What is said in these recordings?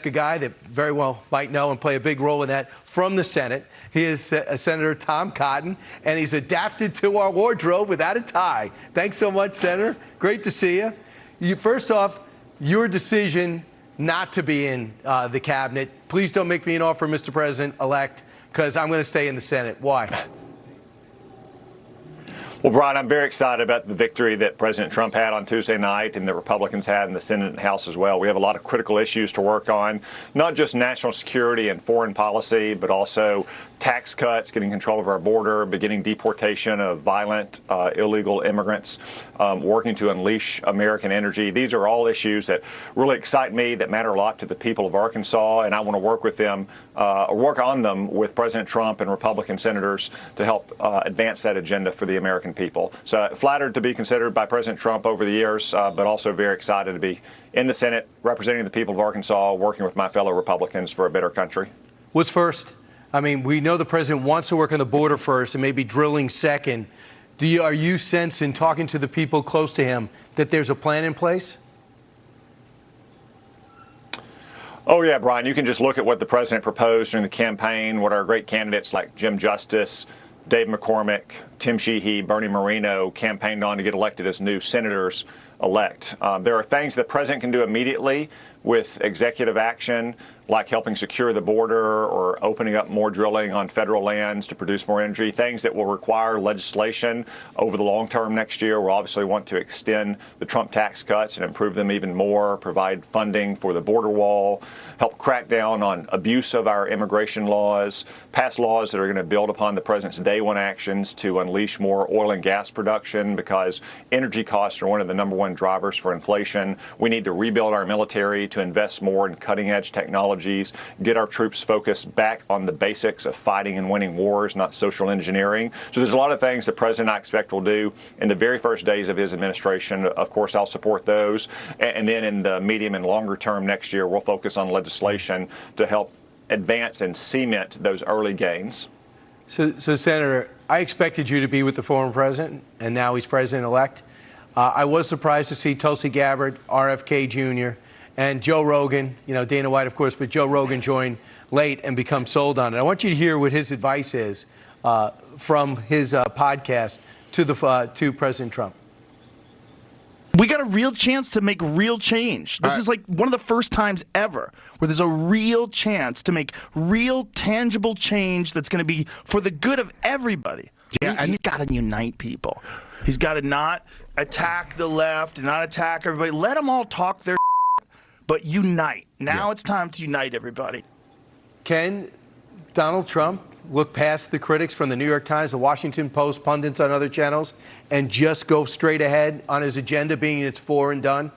a guy that very well might know and play a big role in that from the Senate. He is Senator Tom Cotton, and he's adapted to our wardrobe without a tie. Thanks so much, Senator. Great to see you. First off, your decision not to be in the cabinet. Please don't make me an offer, Mr. President-elect, because I'm going to stay in the Senate. Why? Well, Brian, I'm very excited about the victory that President Trump had on Tuesday night and the Republicans had in the Senate and House as well. We have a lot of critical issues to work on, not just national security and foreign policy, but also tax cuts, getting control of our border, beginning deportation of violent, illegal immigrants, working to unleash American energy. These are all issues that really excite me, that matter a lot to the people of Arkansas, and I want to work with them, work on them with President Trump and Republican senators to help advance that agenda for the American people. So flattered to be considered by President Trump over the years, but also very excited to be in the Senate representing the people of Arkansas, working with my fellow Republicans for a better country. What's first? I mean, we know the president wants to work on the border first and maybe drilling second. Are you sensing, talking to the people close to him, that there's a plan in place? Oh, yeah, Brian, you can just look at what the president proposed during the campaign, what our great candidates like Jim Justice, Dave McCormick, Tim Sheehy, Bernie Moreno campaigned on to get elected as new senators-elect. There are things the president can do immediately with executive action, like helping secure the border or opening up more drilling on federal lands to produce more energy, things that will require legislation over the long term next year. We'll obviously want to extend the Trump tax cuts and improve them even more, provide funding for the border wall, help crack down on abuse of our immigration laws, pass laws that are going to build upon the president's day one actions to unleash more oil and gas production, because energy costs are one of the #1 drivers for inflation. We need to rebuild our military, to invest more in cutting edge technologies, get our troops focused back on the basics of fighting and winning wars, not social engineering. So there's a lot of things the president I expect will do in the very first days of his administration. Of course, I'll support those. And then in the medium and longer term next year, we'll focus on legislation to help advance and cement those early gains. So Senator, I expected you to be with the former president, and now he's president-elect. I was surprised to see Tulsi Gabbard, RFK Jr., and Joe Rogan, Dana White, of course, but Joe Rogan joined late and become sold on it. I want you to hear what his advice is from his podcast to President Trump. We got a real chance to make real change. This is like one of the first times ever where there's a real chance to make real, tangible change that's going to be for the good of everybody. Yeah, and he's got to unite people. He's got to not attack the left and not attack everybody. Let them all talk their but unite. Now it's time to unite everybody. Can Donald Trump look past the critics from the New York Times, the Washington Post, pundits on other channels, and just go straight ahead on his agenda, being it's for and done?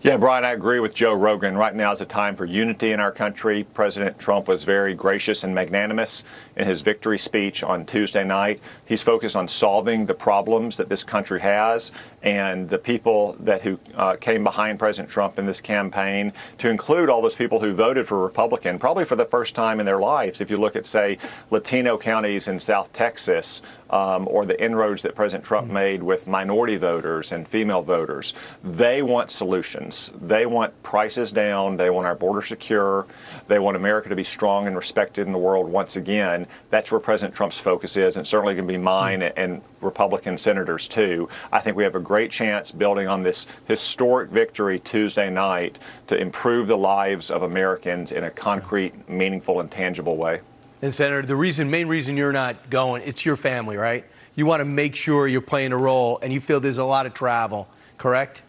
Yeah, Brian, I agree with Joe Rogan. Right now is a time for unity in our country. President Trump was very gracious and magnanimous in his victory speech on Tuesday night. He's focused on solving the problems that this country has, and the people who came behind President Trump in this campaign, to include all those people who voted for Republican, probably for the first time in their lives. If you look at, say, Latino counties in South Texas, or the inroads that President Trump made with minority voters and female voters, they want solutions. They want prices down. They want our border secure. They want America to be strong and respected in the world once again. That's where President Trump's focus is, and certainly going to be mine and Republican senators too. I think we have a great chance, building on this historic victory Tuesday night, to improve the lives of Americans in a concrete, meaningful, and tangible way. And Senator, the main reason you're not going, it's your family, right? You want to make sure you're playing a role, and you feel there's a lot of travel, correct?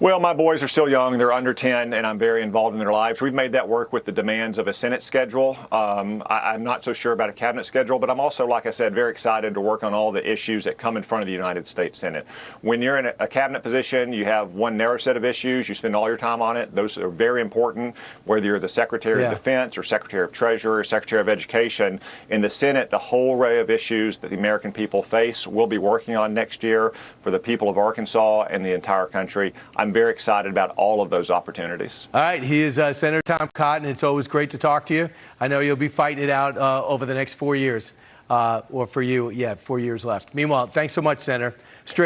Well, my boys are still young. They're under 10, and I'm very involved in their lives. We've made that work with the demands of a Senate schedule. I'm not so sure about a cabinet schedule, but I'm also, like I said, very excited to work on all the issues that come in front of the United States Senate. When you're in a cabinet position, you have one narrow set of issues. You spend all your time on it. Those are very important, whether you're the Secretary of Defense or Secretary of Treasury or Secretary of Education. In the Senate, the whole array of issues that the American people face, we'll be working on next year for the people of Arkansas and the entire country. I'm very excited about all of those opportunities. All right, he is Senator Tom Cotton. It's always great to talk to you. I know you'll be fighting it out over the next 4 years, or for you, 4 years left. Meanwhile, thanks so much, Senator. Straight